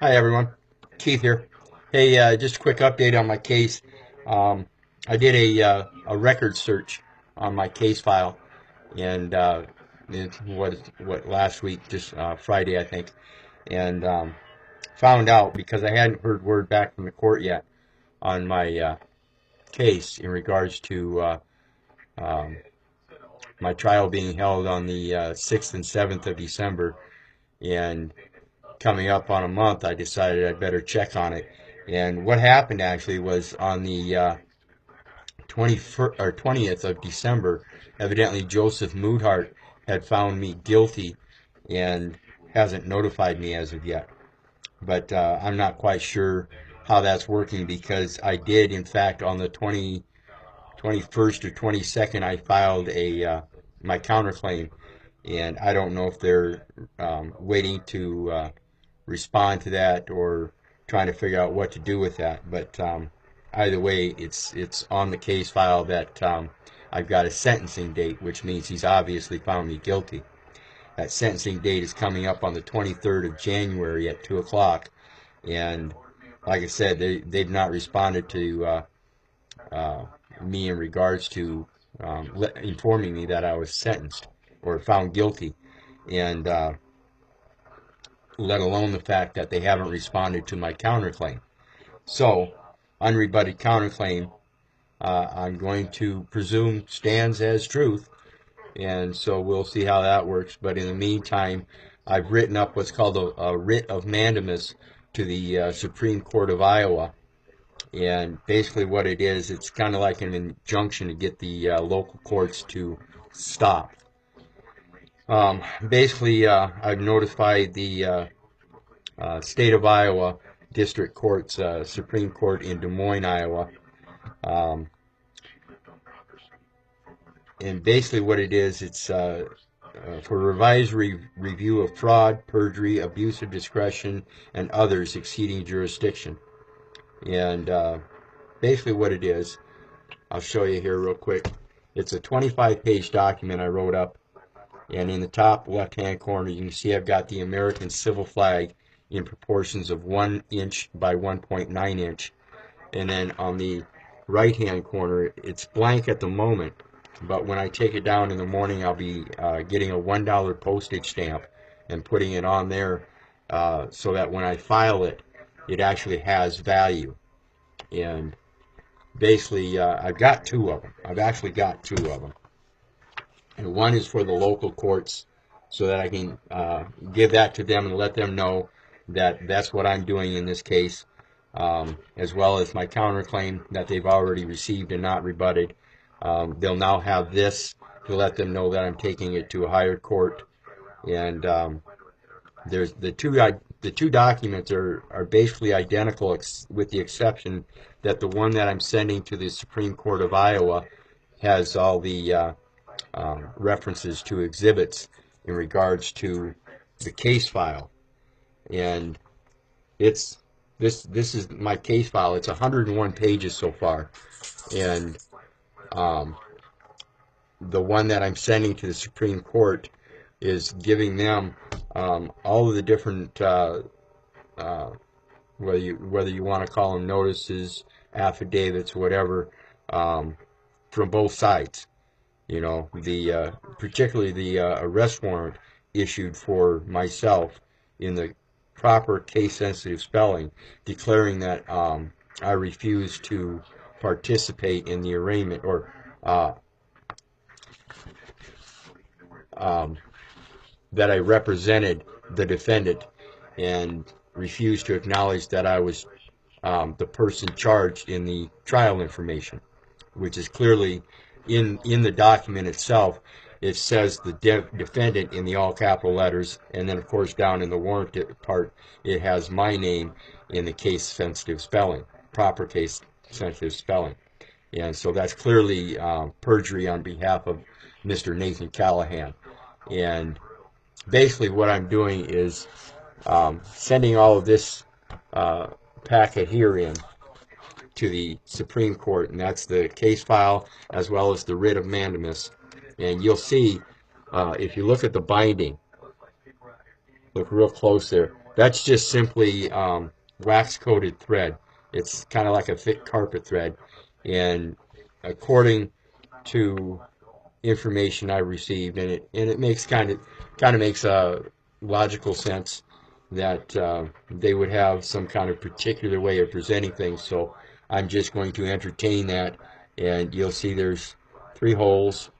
Hi everyone, Keith here. Hey, just a quick update on my case. Um, I did a record search on my case file, and what last week, just Friday I think, and found out because I hadn't heard word back from the court yet on my case in regards to um, my trial being held on the 6th and 7th of December, and coming up on a month, I decided I'd better check on it. And what happened actually was on the 21st or 20th of December, evidently Joseph Moodhart had found me guilty and hasn't notified me as of yet. But I'm not quite sure how that's working because I did, in fact, on the 21st or 22nd, I filed my counterclaim, and I don't know if they're waiting to respond to that or trying to figure out what to do with that. But either way, it's on the case file that I've got a sentencing date, which means he's obviously found me guilty. That sentencing date is coming up on the 23rd of January at 2 o'clock. And like I said, they've not responded to uh, me in regards to informing me that I was sentenced or found guilty. And let alone the fact that they haven't responded to my counterclaim. So, unrebutted counterclaim, I'm going to presume stands as truth, and so we'll see how that works. But in the meantime, I've written up what's called a writ of mandamus to the Supreme Court of Iowa, and basically what it is, it's kind of like an injunction to get the local courts to stop. Basically, I've notified the state of Iowa District Court's Supreme Court in Des Moines, Iowa. Um, and basically, what it is, it's for revised review of fraud, perjury, abuse of discretion, and others exceeding jurisdiction. And basically, what it is, I'll show you here real quick. It's a 25-page document I wrote up, and in the top left-hand corner, you can see I've got the American civil flag in proportions of 1 inch by 1.9 inch. And then on the right hand corner, it's blank at the moment, but when I take it down in the morning, I'll be getting a $1 postage stamp and putting it on there so that when I file it, it actually has value. And basically, I've got two of them. I've actually got two of them. And one is for the local courts so that I can give that to them and let them know that that's what I'm doing in this case, as well as my counterclaim that they've already received and not rebutted. They'll now have this to let them know that I'm taking it to a higher court. And there's the two documents are basically identical, with the exception that the one that I'm sending to the Supreme Court of Iowa has all the references to exhibits in regards to the case file. And it's this is my case file. It's 101 pages so far, and um, the one that I'm sending to the Supreme Court is giving them all of the different uh, whether you want to call them notices, affidavits, whatever, um, from both sides. You know, the particularly the arrest warrant issued for myself in the proper case-sensitive spelling, declaring that I refuse to participate in the arraignment, or uh, um, that I represented the defendant and refused to acknowledge that I was the person charged in the trial information, which is clearly in the document itself. It says the defendant in the all capital letters, and then of course down in the warrant part, it has my name in the case sensitive spelling, proper case sensitive spelling. And so that's clearly perjury on behalf of Mr. Nathan Callahan. And basically what I'm doing is sending all of this uh, packet here in to the Supreme Court, and that's the case file as well as the writ of mandamus. And you'll see, if you look at the binding, look real close there, That's just simply wax coated thread. It's kind of like a thick carpet thread, and according to information I received, and it makes kind of makes a logical sense that they would have some kind of particular way of presenting things. So I'm just going to entertain that, and you'll see there's 3 holes,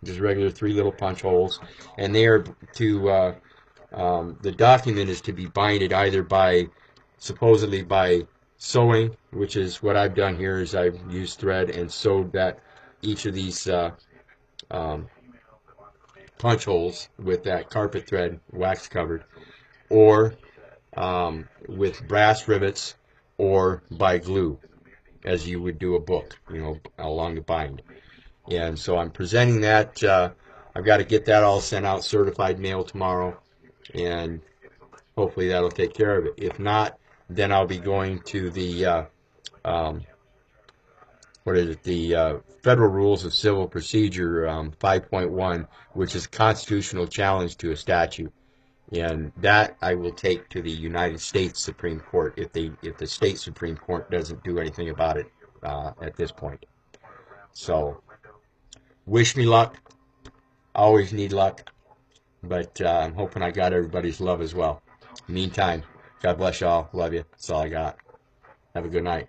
just regular 3 little punch holes, and they are to the document is to be binded either by supposedly by sewing, which is what I've done here. Is I've used thread and sewed that each of these um, punch holes with that carpet thread wax covered, or with brass rivets, or by glue, as you would do a book, along the bind. And so I'm presenting that. I've got to get that all sent out certified mail tomorrow, and hopefully that'll take care of it. If not, then I'll be going to the um, what is it? The Federal Rules of Civil Procedure 5.1, which is constitutional challenge to a statute, and that I will take to the United States Supreme Court if the state Supreme Court doesn't do anything about it at this point. So wish me luck. Always need luck, but I'm hoping I got everybody's love as well. Meantime, God bless y'all. Love you. That's all I got. Have a good night.